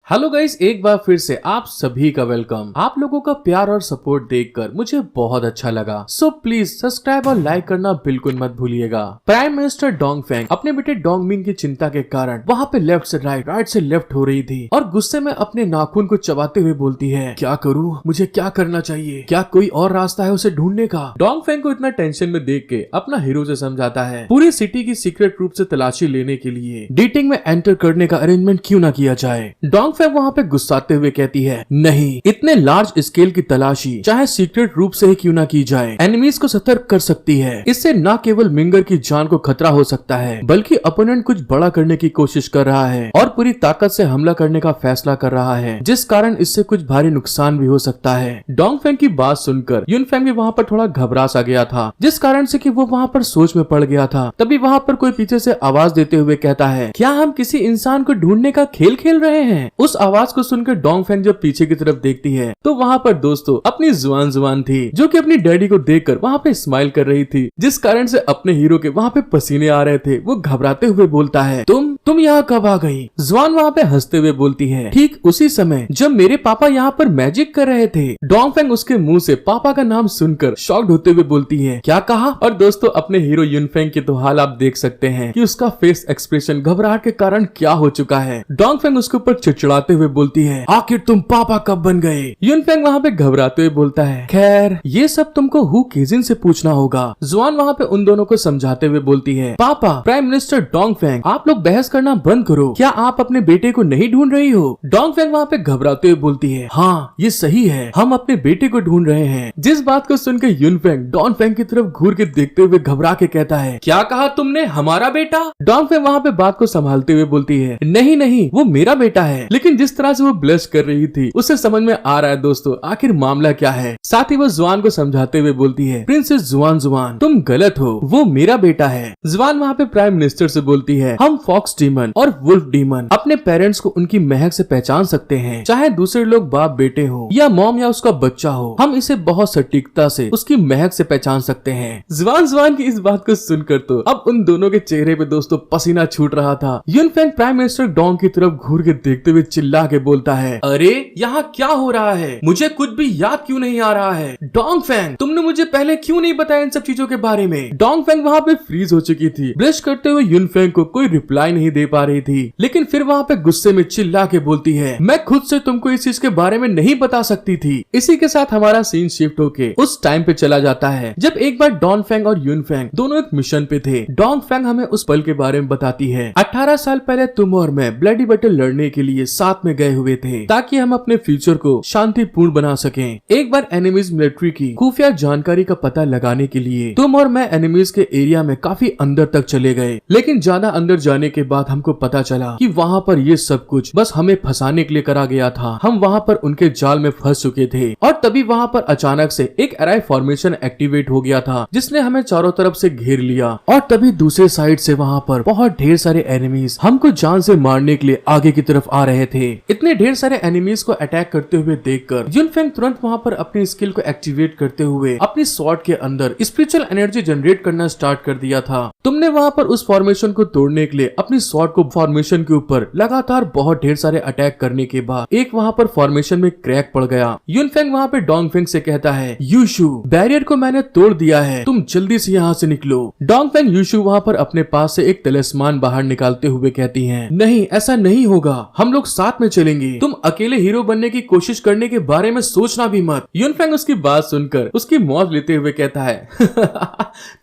Hello guys, एक बार फिर से आप सभी का वेलकम। आप लोगों का प्यार और सपोर्ट देखकर मुझे बहुत अच्छा लगा। सो प्लीज सब्सक्राइब और लाइक करना बिल्कुल मत भूलिएगा। प्राइम मिनिस्टर डोंगफेंग अपने बेटे डोंगमिंग की चिंता के कारण वहाँ पे लेफ्ट से राइट, राइट से लेफ्ट हो रही थी और गुस्से में अपने नाखून को चबाते हुए बोलती है, क्या करूँ, मुझे क्या करना चाहिए, क्या कोई और रास्ता है उसे ढूंढने का। डोंगफेंग को इतना टेंशन में देख के अपना हीरो से समझाता है, पूरी सिटी की सीक्रेट रूप से तलाशी लेने के लिए डेटिंग में एंटर करने का अरेंजमेंट क्यों ना किया जाए। डोंगफेंग वहाँ पे गुस्साते हुए कहती है, नहीं, इतने लार्ज स्केल की तलाशी चाहे सीक्रेट रूप से ही क्यों ना की जाए, एनिमीज को सतर्क कर सकती है। इससे न केवल मिंगर की जान को खतरा हो सकता है बल्कि अपोनेंट कुछ बड़ा करने की कोशिश कर रहा है और पूरी ताकत से हमला करने का फैसला कर रहा है, जिस कारण इससे कुछ भारी नुकसान भी हो सकता है। डोंगफेंग की बात सुनकर युनफेंग भी वहाँ पर थोड़ा घबरा सा गया था, जिस कारण से कि वो वहाँ पर सोच में पड़ गया था। तभी वहाँ पर कोई पीछे से आवाज देते हुए कहता है, क्या हम किसी इंसान को ढूंढने का खेल खेल रहे हैं। उस आवाज को सुनकर डोंगफेंग जब पीछे की तरफ देखती है तो वहाँ पर दोस्तों अपनी जुआन थी, जो कि अपनी डैडी को देखकर वहाँ पे स्माइल कर रही थी, जिस कारण से अपने हीरो के वहाँ पे पसीने आ रहे थे। वो घबराते हुए बोलता है, तुम यहाँ कब आ गई। जुआन वहाँ पे हंसते हुए बोलती है, ठीक उसी समय जब मेरे पापा यहाँ पर मैजिक कर रहे थे। डोंगफेंग उसके मुंह से पापा का नाम सुनकर शॉक्ड होते हुए बोलती है, क्या कहा। और दोस्तों अपने हीरो युनफेंग की तो हाल आप देख सकते हैं कि उसका फेस एक्सप्रेशन घबराहट के कारण क्या हो चुका है। डोंगफेंग उसके ऊपर चिड़चिड़ाते हुए बोलती है, आखिर तुम पापा कब बन गए। युनफेंग वहाँ पे घबराते हुए बोलता है, खैर ये सब तुमको हु केजिन से पूछना होगा। जुआन वहाँ पे उन दोनों को समझाते हुए बोलती है, पापा, प्राइम मिनिस्टर डोंगफेंग, आप लोग बहस करना बंद करो, क्या आप अपने बेटे को नहीं ढूंढ रही हो। डोंगफेंग वहाँ पे घबराते हुए बोलती है, हाँ ये सही है, हम अपने बेटे को ढूंढ रहे हैं। जिस बात को सुनकर युनफेंग डोंगफेंग की तरफ घूर के देखते हुए घबरा के कहता है, क्या कहा तुमने, हमारा बेटा। डोंगफेंग वहाँ पे बात को संभालते हुए बोलती है, नहीं वो मेरा बेटा है। लेकिन जिस तरह से वो ब्लश कर रही थी उससे समझ में आ रहा है दोस्तों आखिर मामला क्या है। साथ ही वो जुआन को समझाते हुए बोलती है, प्रिंसेस जुआन तुम गलत हो, वो मेरा बेटा है। जुआन वहाँ पे प्राइम मिनिस्टर से बोलती है, हम फॉक्स डीमन और वुल्फ डीमन अपने पेरेंट्स को उनकी महक से पहचान सकते हैं, चाहे दूसरे लोग बाप बेटे हो या मॉम या उसका बच्चा हो, हम इसे बहुत सटीकता से उसकी महक से पहचान सकते हैं। जुआन की इस बात को सुनकर तो अब उन दोनों के चेहरे पे दोस्तों पसीना छूट रहा था। युनफेंग प्राइम मिनिस्टर डोंग की तरफ घूर के देखते हुए चिल्ला के बोलता है, अरे यहाँ क्या हो रहा है, मुझे कुछ भी याद क्यों नहीं आ रहा है। डोंगफेंग, तुमने मुझे पहले क्यों नहीं बताया इन सब चीजों के बारे में। डोंगफेंग वहाँ पे फ्रीज हो चुकी थी, ब्रश करते हुए युनफेंग को कोई रिप्लाई नहीं दे पा रही थी, लेकिन फिर वहाँ पे गुस्से में चिल्ला के बोलती है, मैं खुद से तुमको इस चीज के बारे में नहीं बता सकती थी। इसी के साथ हमारा सीन शिफ्ट होके उस टाइम पे चला जाता है जब एक बार डोंगफेंग और युनफेंग दोनों एक मिशन पे थे। डोंगफेंग हमें उस पल के बारे में बताती है, 18 साल पहले तुम और मैं ब्लडी बैटल लड़ने के लिए साथ में गए हुए थे ताकि हम अपने फ्यूचर को शांतिपूर्ण बना सकें। एक बार एनिमीज मिलिट्री की खुफिया जानकारी का पता लगाने के लिए तुम और मैं एनिमीज के एरिया में काफी अंदर तक चले गए, लेकिन ज्यादा अंदर जाने के बाद हमको पता चला कि वहाँ पर ये सब कुछ बस हमें फंसाने के लिए करा गया था। हम वहाँ पर उनके जाल में फंस चुके थे और तभी वहाँ पर अचानक से एक एराई फॉर्मेशन एक्टिवेट हो गया था जिसने हमें चारों तरफ से घेर लिया और तभी दूसरे साइड से वहाँ पर बहुत ढेर सारे एनिमीज हमको जान से मारने के लिए आगे की तरफ आ रहे थे। इतने ढेर सारे एनिमीज को अटैक करते हुए देखकर युनफेंग तुरंत वहाँ पर अपनी स्किल को एक्टिवेट करते हुए अपनी स्वॉर्ड के अंदर स्पिरिचुअल एनर्जी जनरेट करना स्टार्ट कर दिया था। तुमने वहाँ पर उस फॉर्मेशन को तोड़ने के लिए अपनी स्वॉर्ड को फॉर्मेशन के ऊपर लगातार बहुत ढेर सारे अटैक करने के बाद एक वहाँ पर फॉर्मेशन में क्रैक पड़ गया। युनफेंग वहाँ पे डोंगफेंग से कहता है, यूशु, बैरियर को मैंने तोड़ दिया है, तुम जल्दी से यहाँ से निकलो। डोंगफेंग यूशु वहाँ पर अपने पास से एक तलिस्मान बाहर निकालते हुए कहती है, नहीं ऐसा नहीं होगा, हम लोग साथ में चलेंगे, तुम अकेले हीरो बनने की कोशिश करने के बारे में सोचना भी मत। युनफेंग उसकी बात सुनकर उसकी मौज लेते हुए कहता है,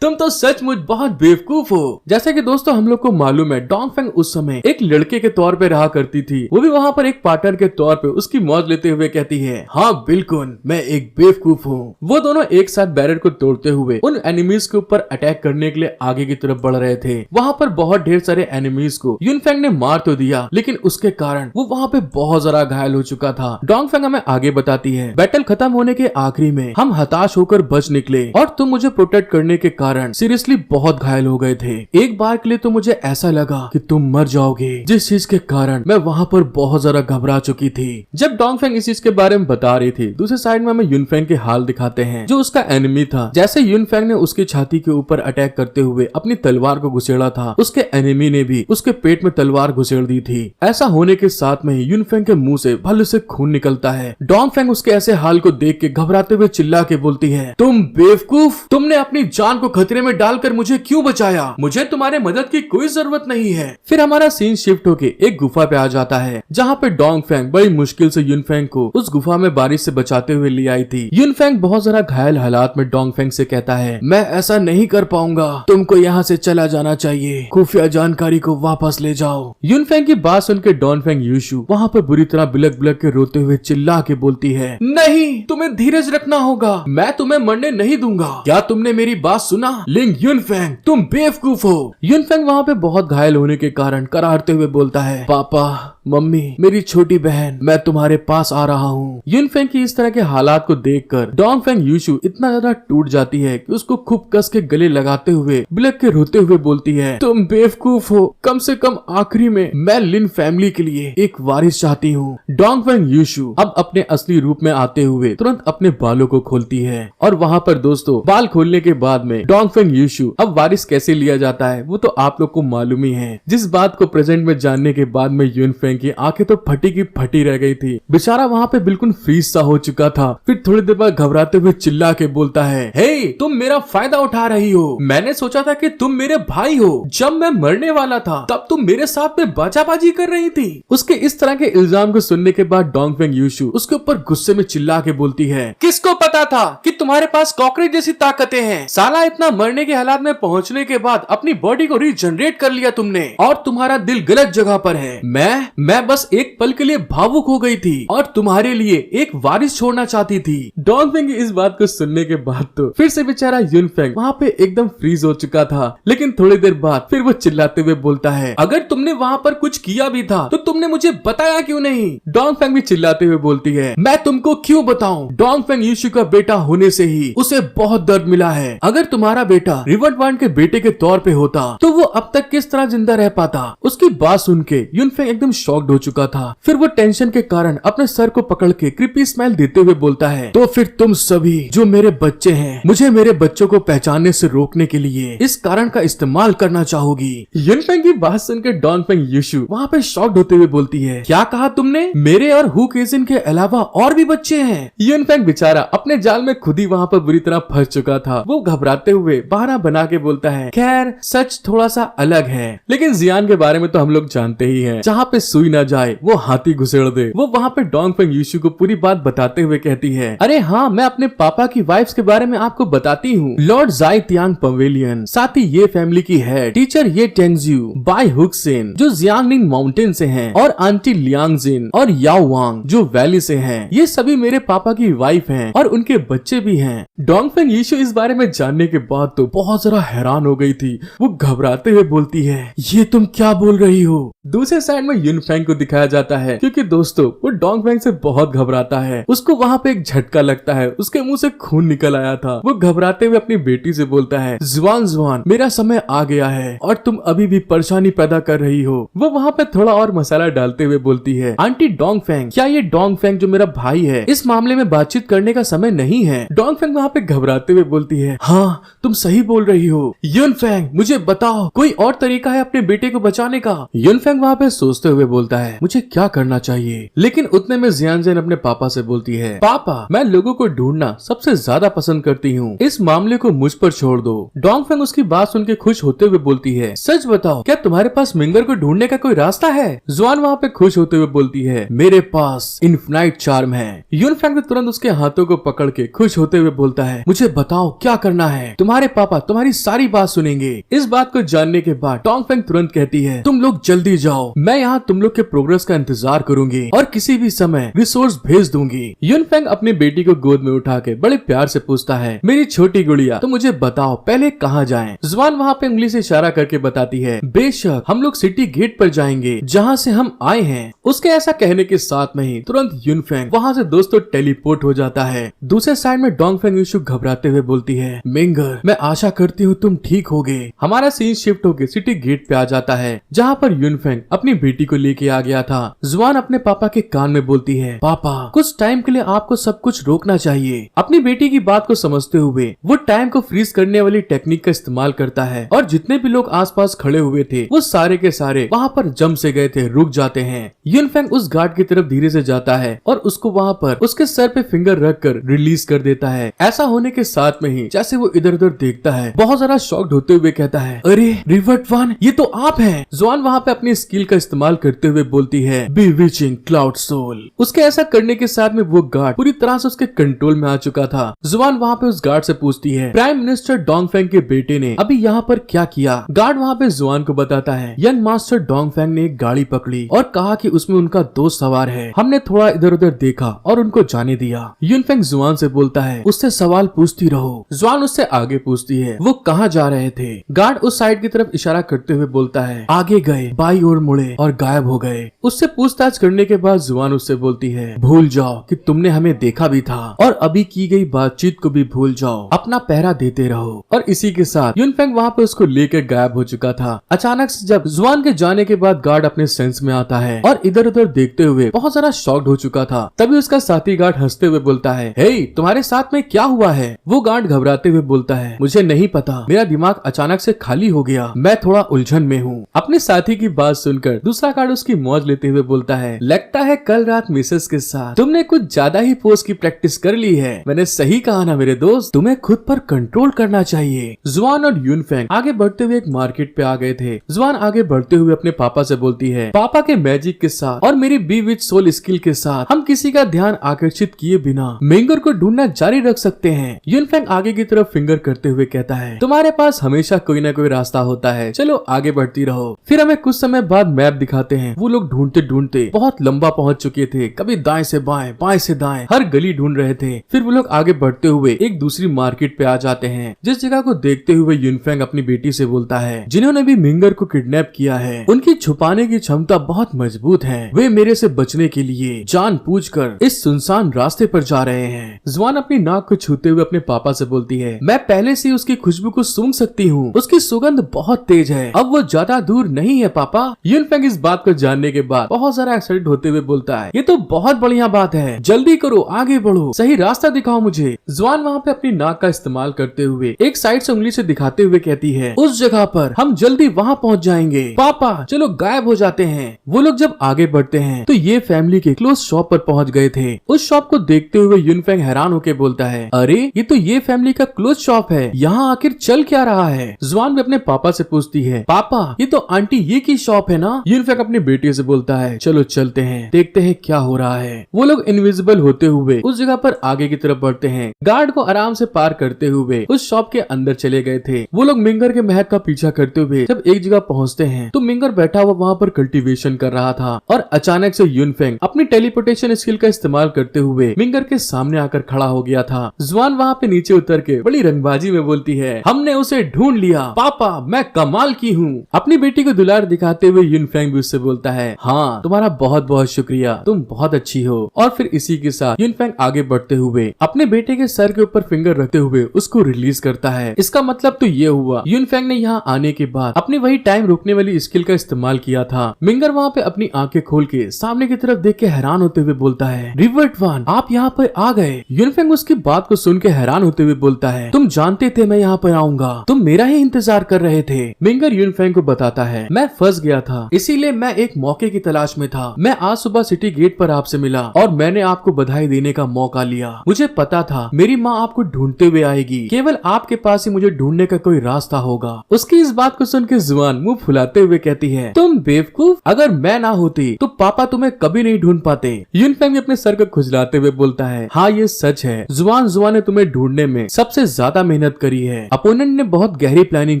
तुम तो सचमुच बहुत बेवकूफ हो। जैसे कि दोस्तों हम लोग को मालूम है डोंगफेंग उस समय एक लड़के के तौर पे रहा करती थी, वो भी वहाँ पर एक पार्टनर के तौर पे उसकी मौज लेते हुए कहती है, हाँ बिल्कुल मैं एक बेवकूफ हूँ। वो दोनों एक साथ बैरियर को तोड़ते हुए उन एनिमीज के ऊपर अटैक करने के लिए आगे की तरफ बढ़ रहे थे। वहाँ पर बहुत ढेर सारे एनिमीज को युनफेंग ने मार तो दिया, लेकिन उसके कारण वो वहाँ पे बहुत ज्यादा घायल हो चुका था। डोंगफेंग हमें आगे बताती है, बैटल खत्म होने के आखिरी में हम हताश होकर बच निकले और तुम मुझे प्रोटेक्ट करने के कारण सीरियसली बहुत घायल हो गए थे। एक बार के लिए तो मुझे ऐसा लगा कि तुम मर जाओगे, जिस चीज के कारण मैं वहाँ पर बहुत ज्यादा घबरा चुकी थी। जब डोंगफेंग इस चीज के बारे में बता रही थी, दूसरे साइड में हमें युनफेंग के हाल दिखाते हैं, जो उसका एनिमी था। जैसे युनफेंग ने उसकी छाती के ऊपर अटैक करते हुए अपनी तलवार को घुसेड़ा था, उसके एनिमी ने भी उसके पेट में तलवार घुसेड़ दी थी। ऐसा होने के साथ में ही युनफेंग के मुंह से भल्ले से खून निकलता है। डोंगफेंग उसके ऐसे हाल को देख के घबराते हुए चिल्ला के बोलती है, तुम बेवकूफ, तुमने अपनी जान को खतरे में डालकर मुझे क्यों बचाया? मुझे तुम्हारे मदद की कोई जरूरत नहीं है। फिर हमारा सीन शिफ्ट होके एक गुफा पे आ जाता है, जहाँ पे डोंगफेंग बड़ी मुश्किल से युनफेंग को उस गुफा में बारिश से बचाते हुए ले आई थी। युनफेंग बहुत जरा घायल हालात में डोंगफेंग से कहता है, मैं ऐसा नहीं कर पाऊंगा, तुमको यहाँ से चला जाना चाहिए, खुफिया जानकारी को वापस ले जाओ। युनफेंग की बात सुनकर डोंगफेंग यूशु वहाँ पर बुरी तरह बिलक बिलक के रोते हुए चिल्ला के बोलती है, नहीं, तुम्हें धीरज रखना होगा, मैं तुम्हें मरने नहीं दूंगा। क्या तुमने मेरी बात सुना? लिंग युनफेंग, तुम बेवकूफ हो। युनफेंग वहाँ पे बहुत घायल होने के कारण करारते हुए बोलता है, पापा, मम्मी, मेरी छोटी बहन, मैं तुम्हारे पास आ रहा हूँ। युनफेंग की इस तरह के हालात को देखकर डोंगफेंग यूशु इतना ज्यादा टूट जाती है कि उसको खूब कस के गले लगाते हुए बिलक के रोते हुए बोलती है, तुम बेवकूफ हो, कम से कम आखिरी में मैं लिन फैमिली के लिए एक वारिस चाहती हूँ। डोंगफेंग यूशु अब अपने असली रूप में आते हुए तुरंत अपने बालों को खोलती है, और वहाँ पर दोस्तों बाल खोलने के बाद में डोंगफेंग यूशु अब वारिस कैसे लिया जाता है वो तो आप लोग को मालूम ही है। जिस बात को प्रेजेंट में जानने के बाद में युनफेंग की आंखें तो फटी की फटी रह गई थी। बेचारा वहाँ पे बिल्कुल फ्रीज सा हो चुका था। फिर थोड़ी देर बाद घबराते हुए चिल्ला के बोलता है, हे, तुम मेरा फायदा उठा रही हो। मैंने सोचा था कि तुम मेरे भाई हो। जब मैं मरने वाला था तब तुम मेरे साथ में बाजाबाजी कर रही थी। उसके इस तरह के इल्जाम को सुनने के बाद डोंगफेंग यूशु उसके ऊपर गुस्से में चिल्ला के बोलती है, किसको पता था कि तुम्हारे पास कॉकरोच जैसी ताकतें हैं? साला इतना मरने के हालात में पहुंचने के बाद अपनी बॉडी को रीजनरेट कर लिया तुमने, और तुम्हारा दिल गलत जगह पर है। मैं बस एक पल के लिए भावुक हो गई थी और तुम्हारे लिए एक वारिस छोड़ना चाहती थी। डोंगफेंग की इस बात को सुनने के बाद तो फिर से बेचारा युनफेंग वहाँ पे एकदम फ्रीज हो चुका था। लेकिन थोड़ी देर बाद फिर वो चिल्लाते हुए बोलता है, अगर तुमने वहाँ पर कुछ किया भी था तो तुमने मुझे बताया क्यों नहीं? डोंगफेंग भी चिल्लाते हुए बोलती है, मैं तुमको क्यों बताऊं? डोंगफेंग यूशु का बेटा होने से ही उसे बहुत दर्द मिला है। अगर तुम्हारा बेटा रिवर्ट वांड के बेटे के तौर पे होता तो वो अब तक किस तरह जिंदा रह पाता? उसकी बात सुन के युनफेंग एकदम शॉक्ड हो चुका था। फिर वो टेंशन के कारण अपने सर को पकड़ के क्रीपी स्माइल देते हुए बोलता है, तो फिर तुम सभी जो मेरे बच्चे हैं, मुझे मेरे बच्चों को पहचानने से रोकने के लिए इस कारण का इस्तेमाल करना चाहोगी? युनफेंग की बात सुनकर डोंगफेंग यूशु वहाँ पे शॉक्ड होते हुए बोलती है, क्या कहा तुमने? मेरे और हु केजिन के अलावा और भी बच्चे हैं? युनफेंग बेचारा अपने जाल में खुद ही वहाँ पर बुरी तरह फंस चुका था। वो घबराते हुए बहाना बना के बोलता है, खैर सच थोड़ा सा अलग है, लेकिन जियान के बारे में तो हम लोग जानते ही हैं, जहाँ पे सुई न जाए वो हाथी घुसेड़ दे। वो वहाँ पे डोंगफेंग यूशु को पूरी बात बताते हुए कहती है, अरे हाँ, मैं अपने पापा की वाइफ्स के बारे में आपको बताती हूँ। लॉर्ड जाई तियांग पवेलियन, साथ ही ये फैमिली की हेड टीचर ये टेंगजियो, बाई हुक्सेन जो जियांगनिंग माउंटेन से हैं, और आंटी लियांगजिन और याओ वांग जो वैली से हैं। ये सभी मेरे पापा की वाइफ हैं और उनके बच्चे भी हैं। डोंगफेंग यूशु इस बारे में जानने के बाद तो बहुत जरा हैरान हो गई थी। वो घबराते हुए बोलती है, ये तुम क्या बोल रही हो? दूसरे साइड में युनफेंग को दिखाया जाता है, क्योंकि दोस्तों वो डोंगफेंग से बहुत घबराता है। उसको वहाँ पे एक झटका लगता है, उसके मुंह से खून निकल आया था। वो घबराते हुए अपनी बेटी से बोलता है, जुआन मेरा समय आ गया है और तुम अभी भी परेशानी पैदा कर रही हो। वो वहाँ पे थोड़ा और मसाला डालते हुए बोलती है, आंटी डोंगफेंग, क्या ये डोंगफेंग जो मेरा भाई है, इस मामले में बातचीत करने का समय नहीं है? डोंगफेंग वहाँ पे घबराते हुए बोलती है, हाँ तुम सही बोल रही हो। युनफेंग, मुझे बताओ कोई और तरीका है अपने बेटे को बचाने का? युनफेंग वहाँ पे सोचते हुए बोलता है, मुझे क्या करना चाहिए? लेकिन उतने में जियांजन अपने पापा से बोलती है, पापा, मैं लोगों को ढूंढना सबसे ज्यादा पसंद करती हूँ, इस मामले को मुझ पर छोड़ दो। डोंगफेंग उसकी बात सुन के खुश होते हुए बोलती है, सच बताओ, क्या तुम्हारे पास मिंगर को ढूंढने का कोई रास्ता है? जुआन वहाँ पे खुश होते हुए बोलती है, मेरे पास इनफिनाइट चार्म है। युनफेंग तुरंत उसके हाथों को पकड़ के खुश होते हुए बोलता है, मुझे बताओ क्या करना है, तुम्हारे पापा तुम्हारी सारी बात सुनेंगे। इस बात को जानने के बाद डोंगफेंग तुरंत कहती है, तुम लोग जल्दी जाओ, मैं यहाँ तुम लोग के प्रोग्रेस का इंतजार करूंगी और किसी भी समय रिसोर्स भेज दूंगी। यूनफेंग अपनी बेटी को गोद में उठा के बड़े प्यार से पूछता है, मेरी छोटी गुड़िया तो मुझे बताओ पहले कहाँ जाएं? जुआन वहाँ पे उंगली से इशारा करके बताती है, बेशक हम लोग सिटी गेट पर जाएंगे जहाँ से हम आए हैं। उसके ऐसा कहने के साथ में ही तुरंत यूनफेंग वहाँ से दोस्तों टेलीपोर्ट हो जाता है। दूसरे साइड में डोंगफेंग यीशु घबराते हुए बोलती है, मिंगर मैं आशा करती हूँ तुम ठीक होगे। हमारा सीन शिफ्ट होके सिटी गेट पे आ जाता है जहाँ पर यूनफेंग अपनी बेटी को लेके आ गया था। जुआन अपने पापा के कान में बोलती है, पापा कुछ टाइम के लिए आपको सब कुछ रोकना चाहिए। अपनी बेटी की बात को समझते हुए वो टाइम को फ्रीज करने वाली टेक्निक का इस्तेमाल करता है और जितने भी लोग आसपास खड़े हुए थे वो सारे के सारे वहाँ पर जम से गए थे, रुक जाते हैं। यूनफेंग उस गार्ड की तरफ धीरे से जाता है और उसको वहाँ पर उसके सर पे फिंगर रख कर रिलीज कर देता है। ऐसा होने के साथ में ही जैसे वो इधर उधर देखता है, बहुत ज्यादा शॉक्ड होते हुए कहता है, अरे रिवर्ट वन, ये तो आप हैं। जुआन वहाँ पे अपनी स्किल का इस्तेमाल करते हुए बोलती है, बीविचिंग क्लाउड सोल। उसके ऐसा करने के साथ में वो गार्ड पूरी तरह से उसके कंट्रोल में आ चुका था। जुआन वहाँ पे उस गार्ड से पूछती है, प्राइम मिनिस्टर डोंगफेंग के बेटे ने अभी यहाँ पर क्या किया? गार्ड वहाँ पे जुआन को बताता है, यंग मास्टर डोंगफेंग ने एक गाड़ी पकड़ी और कहा कि उसमें उनका दोस्त सवार है। हमने थोड़ा इधर उधर देखा और उनको जाने दिया। यूनफेंग जुआन से बोलता है, उससे सवाल पूछती रहो। जुआन उससे आगे पूछती है, वो कहाँ जा रहे थे? गार्ड उस साइड की तरफ इशारा करते हुए बोलता है, आगे गए, बाई ओर मुड़े और गायब हो गए। उससे पूछताछ करने के बाद जुआन उससे बोलती है, भूल जाओ कि तुमने हमें देखा भी था और अभी की गई बातचीत को भी भूल जाओ, अपना पहरा देते रहो। और इसी के साथ यूनफेंग वहाँ पे उसको लेकर गायब हो चुका था। अचानक से जब जुआन के जाने के बाद गार्ड अपने सेंस में आता है और इधर उधर देखते हुए बहुत सारा शॉक्ड हो चुका था। तभी उसका साथी गार्ड हंसते हुए बोलता है, हे तुम्हारे साथ में क्या हुआ है? वो गार्ड घबराते हुए बोलता है, मुझे नहीं पता, मेरा दिमाग अचानक से खाली हो गया, मैं थोड़ा उलझन में हूँ। अपने साथी की बात सुनकर दूसरा गार्ड उसकी मौज लेते हुए बोलता है, लगता है कल रात मिसेस के साथ तुमने कुछ ज्यादा ही पोज की प्रैक्टिस कर ली है। मैंने सही कहा ना मेरे दोस्त, तुम्हें खुद पर कंट्रोल करना चाहिए। जुआन और यूनफेंग आगे बढ़ते हुए एक मार्केट पे आ गए थे। जुआन आगे बढ़ते हुए अपने पापा से बोलती है, पापा के मैजिक के साथ और मेरी बी विच सोल स्किल के साथ हम किसी का ध्यान आकर्षित किए बिना मिंगर को ढूंढना जारी रख सकते हैं। यूनफेंग आगे की तरफ फिंगर करते हुए कहता है, तुम्हारे पास हमेशा कोई ना कोई रास्ता होता है, चलो आगे बढ़ती रहो। फिर हमें कुछ समय बाद मैप दिखाते हैं। वो लोग ढूंढते ढूंढते बहुत लंबा पहुंच चुके थे, कभी दाएं से बाएं, बाएं से दाएं, हर गली ढूंढ रहे थे। फिर वो लोग आगे बढ़ते हुए एक दूसरी मार्केट पे आ जाते हैं, जिस जगह को देखते हुए यूनफेंग अपनी बेटी से बोलता है, जिन्होंने भी मिंगर को किडनैप किया है उनकी छुपाने की क्षमता बहुत मजबूत है, वे मेरे से बचने के लिए जानबूझकर इस सुनसान रास्ते पर जा रहे हैं। जुआन अपनी नाक को छूते हुए अपने पापा से बोलती है, मैं पहले से उसकी खुशबू को सूंघ सकती हूँ, उसकी सुगंध बहुत तेज है, अब वो ज्यादा दूर नहीं है पापा। यूनफेंग इस बात को जानने के बाद बहुत सारा एक्साइटेड होते हुए बोलता है, ये तो बहुत बढ़िया बात है, जल्दी करो, आगे बढ़ो, सही रास्ता दिखाओ मुझे। जुआन वहाँ पे अपनी नाक का इस्तेमाल करते हुए एक साइड से उंगली से दिखाते हुए कहती है, उस जगह पर हम जल्दी वहाँ पहुँच जाएंगे। पापा चलो, गायब हो जाते हैं। वो लोग जब आगे बढ़ते हैं तो ये फैमिली के क्लोज शॉप पर पहुँच गए थे। उस शॉप को देखते हुए यूनफेंग हैरान होकर बोलता है, अरे ये तो ये फैमिली का क्लोज शॉप है, यहाँ आखिर चल क्या रहा है? जुआन भी अपने पापा से पूछती है, पापा ये तो आंटी ये की शॉप है ना? यूनफेंग अपने बेटे से बोलता है, चलो चलते हैं, देखते हैं क्या हो रहा है। वो लोग इनविजिबल होते हुए उस जगह पर आगे की तरफ बढ़ते हैं। गार्ड को आराम से पार करते हुए उस शॉप के अंदर चले गए थे। वो लोग मिंगर के महक का पीछा करते हुए जब एक जगह पहुंचते हैं तो मिंगर बैठा हुआ वहाँ पर कल्टीवेशन कर रहा था और अचानक से यूनफेंग अपनी टेलीपोर्टेशन स्किल का इस्तेमाल करते हुए मिंगर के सामने आकर खड़ा हो गया था। जुआन वहाँ पे नीचे उतर के बड़ी रंगबाजी में बोलती है, हमने उसे ढूंढ लिया पापा, मैं कमाल की हूँ। अपनी बेटी को दुलार दिखाते हुए यूनफेंग भी उससे बोलता है, हाँ तुम्हारा बहुत बहुत शुक्रिया, तुम बहुत अच्छी हो। और फिर इसी के साथ यूनफेंग आगे बढ़ते हुए अपने बेटे के सर के ऊपर फिंगर रखते हुए उसको रिलीज करता है। इसका मतलब तो ये हुआ यूनफेंग ने यहाँ आने के बाद अपनी वही टाइम रोकने वाली स्किल का इस्तेमाल किया था। मिंगर वहाँ पे अपनी आंखें खोल के सामने की तरफ देख के हैरान होते हुए बोलता है, रिवर्ट वन आप यहाँ पर आ गए। यूनफेंग उसकी बात को सुन के हैरान होते हुए बोलता है, तुम जानते थे मैं यहाँ पर आऊंगा, तुम मेरा ही इंतजार कर रहे थे। मिंगर यूनफेंग को बताता है, मैं फंस गया था, इसीलिए मैं एक मौके की तलाश में था। मैं आज सुबह सिटी गेट पर आपसे मिला और मैंने आपको बधाई देने का मौका लिया। मुझे पता था मेरी माँ आपको ढूंढते हुए आएगी, केवल आपके पास ही मुझे ढूंढने का कोई रास्ता होगा। उसकी इस बात को सुन के जुआन मुंह फुलाते हुए कहती है, तुम बेवकूफ, अगर मैं ना होती तो पापा तुम्हें कभी नहीं ढूंढ पाते। यूनफेंग भी अपने सर को खुजलाते हुए बोलता है, हाँ ये सच है जुआन ने तुम्हें ढूंढने में सबसे ज्यादा मेहनत करी है। अपोनेंट ने बहुत गहरी प्लानिंग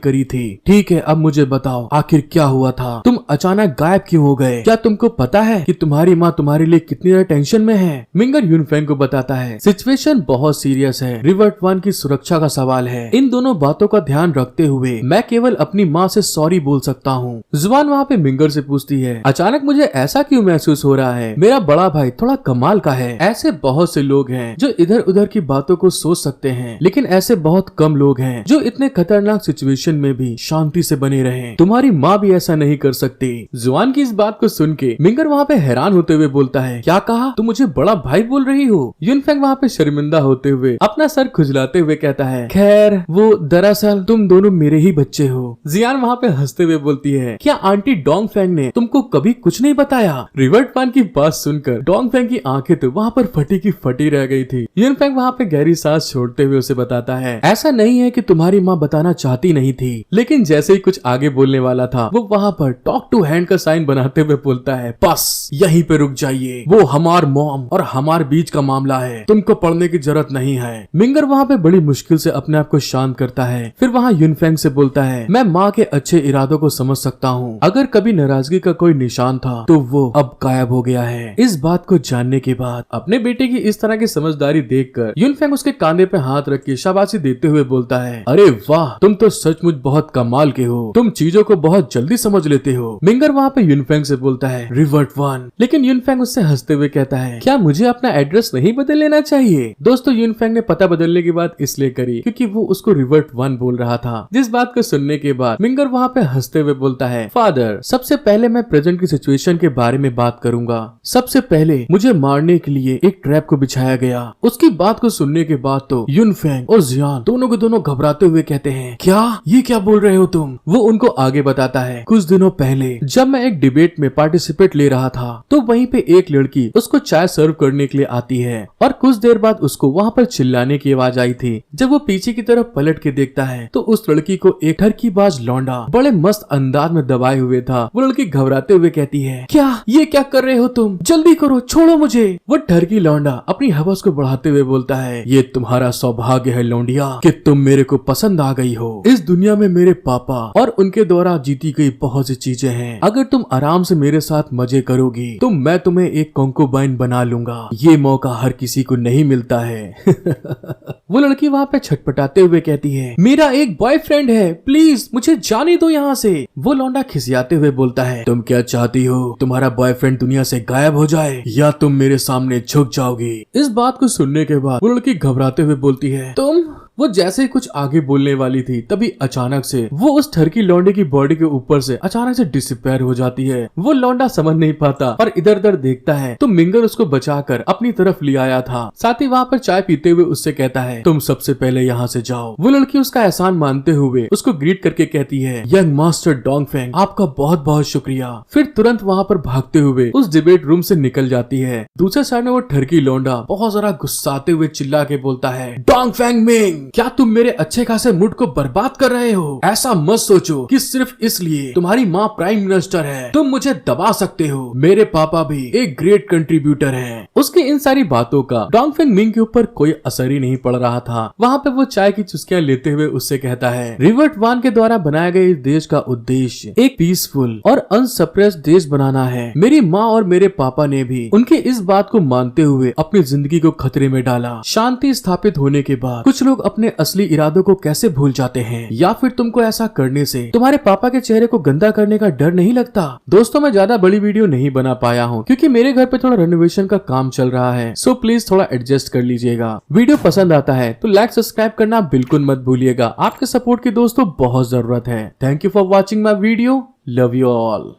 करी थी। ठीक है अब मुझे बताओ आखिर क्या हुआ था? तुम तुम अचानक गायब क्यों हो गए? क्या तुमको पता है कि तुम्हारी माँ तुम्हारे लिए कितनी ज्यादा टेंशन में है? मिंगर यूनफेंग को बताता है सिचुएशन बहुत सीरियस है, रिवर्ट वन की सुरक्षा का सवाल है। इन दोनों बातों का ध्यान रखते हुए मैं केवल अपनी माँ से सॉरी बोल सकता हूँ। जुबान वहाँ पे मिंगर से पूछती है, अचानक मुझे ऐसा क्यों महसूस हो रहा है? मेरा बड़ा भाई थोड़ा कमाल का है। ऐसे बहुत से लोग हैं जो इधर उधर की बातों को सोच सकते हैं, लेकिन ऐसे बहुत कम लोग हैं जो इतने खतरनाक सिचुएशन में भी शांति से बने रहे। तुम्हारी माँ भी ऐसा नहीं कर सकती। जुआन की इस बात को सुन के मिंगर वहाँ पे हैरान होते हुए बोलता है, क्या कहा? तुम मुझे बड़ा भाई बोल रही हो? यूनफेंग वहाँ पे शर्मिंदा होते हुए अपना सर खुजलाते हुए कहता है, खैर वो दरअसल तुम दोनों मेरे ही बच्चे हो। जियान वहाँ पे हंसते हुए बोलती है, क्या आंटी डोंगफेंग ने तुमको कभी कुछ नहीं बताया? रिवर्ट वन की बात सुनकर डोंगफेंग की आंखें तो वहाँ पर फटी की फटी रह गई थी। यूनफेंग वहाँ पे गहरी सांस छोड़ते हुए उसे बताता है, ऐसा नहीं है कि तुम्हारी माँ बताना चाहती नहीं थी, लेकिन जैसे ही कुछ आगे बोलने वाला था वो वहाँ पर टॉक टू हैंड का साइन बनाते हुए बोलता है, बस यहीं पे रुक जाइए, वो हमार मॉम और हमार बीच का मामला है, तुमको पढ़ने की जरूरत नहीं है। मिंगर वहाँ पे बड़ी मुश्किल से अपने आप को शांत करता है, फिर वहाँ यूनफेंग से बोलता है, मैं माँ के अच्छे इरादों को समझ सकता हूँ, अगर कभी नाराजगी का कोई निशान था तो वो अब गायब हो गया है। इस बात को जानने के बाद अपने बेटे की इस तरह की समझदारी देखकर यूनफेंग उसके कांधे पे हाथ रख के शाबाशी देते हुए बोलता है, अरे वाह, तुम तो सचमुच बहुत कमाल के हो, तुम चीजों को बहुत जल्दी समझ लेते हो। मिंगर वहाँ पे यूनफेंग से बोलता है, रिवर्ट वन, लेकिन यूनफेंग उससे हंसते हुए कहता है, क्या मुझे अपना एड्रेस नहीं बदल लेना चाहिए? दोस्तों यूनफेंग ने पता बदलने की बात इसलिए करी क्योंकि वो उसको रिवर्ट वन बोल रहा था, जिस बात को सुनने के बाद मिंगर वहाँ पे हंसते हुए बोलता है, फादर, सबसे पहले मैं प्रेजेंट की सिचुएशन के बारे में बात करूंगा। सबसे पहले मुझे मारने के लिए एक ट्रैप को बिछाया गया। उसकी बात को सुनने के बाद तो यूनफेंग और जियान दोनों के दोनों घबराते हुए कहते हैं, क्या ये क्या बोल रहे हो तुम? वो उनको आगे बताता है, कुछ दिनों पहले जब मैं एक डिबेट में पार्टिसिपेट ले रहा था तो वहीं पे एक लड़की उसको चाय सर्व करने के लिए आती है और कुछ देर बाद उसको वहाँ पर चिल्लाने की आवाज आई थी। जब वो पीछे की तरफ पलट के देखता है तो उस लड़की को एक ठरकीबाज लौंडा बड़े मस्त अंदाज में दबाए हुए था। वो लड़की घबराते हुए कहती है, क्या ये क्या कर रहे हो तुम? जल्दी करो, छोड़ो मुझे। वो ठरकी लौंडा अपनी हवस को बढ़ाते हुए बोलता है, ये तुम्हारा सौभाग्य है लौंडिया कि तुम मेरे को पसंद आ गई हो। इस दुनिया में मेरे पापा और उनके द्वारा जीती गई बहुत सी चीजें हैं। अगर तुम आराम से मेरे साथ मजे करोगी तो मैं तुम्हें एक कंकोबाइन बना लूंगा। ये मौका हर किसी को नहीं मिलता है। वो लड़की वहाँ पे छटपटाते हुए कहती है, मेरा एक बॉयफ्रेंड है, प्लीज मुझे जाने दो यहाँ से। वो लौंडा खिसियाते हुए बोलता है, तुम क्या चाहती हो? तुम्हारा बॉयफ्रेंड दुनिया से गायब हो जाए या तुम मेरे सामने झुक जाओगी? इस बात को सुनने के बाद वो लड़की घबराते हुए बोलती है, तुम? वो जैसे ही कुछ आगे बोलने वाली थी तभी अचानक से वो उस ठरकी लौंडे की बॉडी के ऊपर से अचानक से डिसअपीयर हो जाती है। वो लौंडा समझ नहीं पाता और इधर उधर देखता है तो मिंगर उसको बचाकर अपनी तरफ ले आया था। साथ ही वहाँ पर चाय पीते हुए उससे कहता है, तुम सबसे पहले यहाँ से जाओ। वो लड़की उसका एहसान मानते हुए उसको ग्रीट करके कहती है, यंग मास्टर डोंगफेंग, आपका बहुत बहुत शुक्रिया। फिर तुरंत वहाँ पर भागते हुए उस डिबेट रूम से निकल जाती है। दूसरे साइड में वो ठरकी लौंडा बहुत जरा गुस्साते हुए चिल्ला के बोलता है, डोंगफेंग मिंग, क्या तुम मेरे अच्छे खासे मूड को बर्बाद कर रहे हो? ऐसा मत सोचो कि सिर्फ इसलिए तुम्हारी माँ प्राइम मिनिस्टर है तुम मुझे दबा सकते हो। मेरे पापा भी एक ग्रेट कंट्रीब्यूटर हैं। उसकी इन सारी बातों का डोंगफेंग मिंग के ऊपर कोई असर ही नहीं पड़ रहा था। वहाँ पे वो चाय की चुस्कियां लेते हुए उससे कहता है, रिवर्ट वन के द्वारा बनाए गए इस देश का उद्देश्य एक पीसफुल और अनसप्रेस्ड देश बनाना है। मेरी माँ और मेरे पापा ने भी उनके इस बात को मानते हुए अपनी जिंदगी को खतरे में डाला। शांति स्थापित होने के बाद कुछ लोग अपने असली इरादों को कैसे भूल जाते हैं? या फिर तुमको ऐसा करने से तुम्हारे पापा के चेहरे को गंदा करने का डर नहीं लगता? दोस्तों, मैं ज्यादा बड़ी वीडियो नहीं बना पाया हूँ क्योंकि मेरे घर पे थोड़ा रेनोवेशन का काम चल रहा है, सो प्लीज थोड़ा एडजस्ट कर लीजिएगा। वीडियो पसंद आता है तो लाइक सब्सक्राइब करना बिल्कुल मत भूलिएगा। आपके सपोर्ट की दोस्तों बहुत जरूरत है। Thank you for watching my video. Love you all.